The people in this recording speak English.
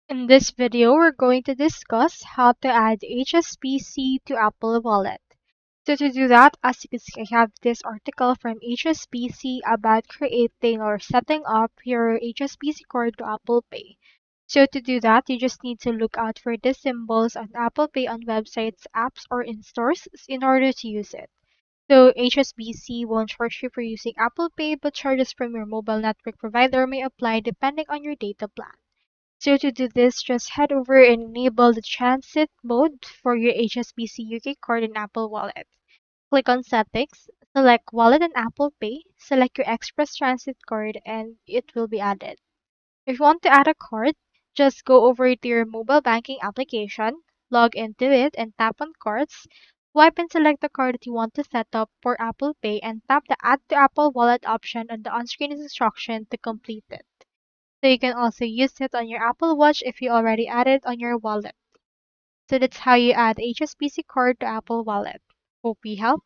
In this video, we're going to discuss how to add HSBC to Apple Wallet. So to do that, as you can see, I have this article from HSBC about creating or setting up your HSBC card to Apple Pay. So to do that, you just need to look out for the symbols on Apple Pay on websites, apps, or in stores in order to use it. So HSBC won't charge you for using Apple Pay, but charges from your mobile network provider may apply depending on your data plan. So to do this, just head over and enable the transit mode for your HSBC UK card in Apple Wallet. Click on Settings, select Wallet and Apple Pay, select your Express Transit card, and it will be added. If you want to add a card, just go over to your mobile banking application, log into it, and tap on Cards. Swipe and select the card that you want to set up for Apple Pay and tap the Add to Apple Wallet option on the on-screen instruction to complete it. So you can also use it on your Apple Watch if you already added it on your wallet. So that's how you add HSBC card to Apple Wallet. Hope we help.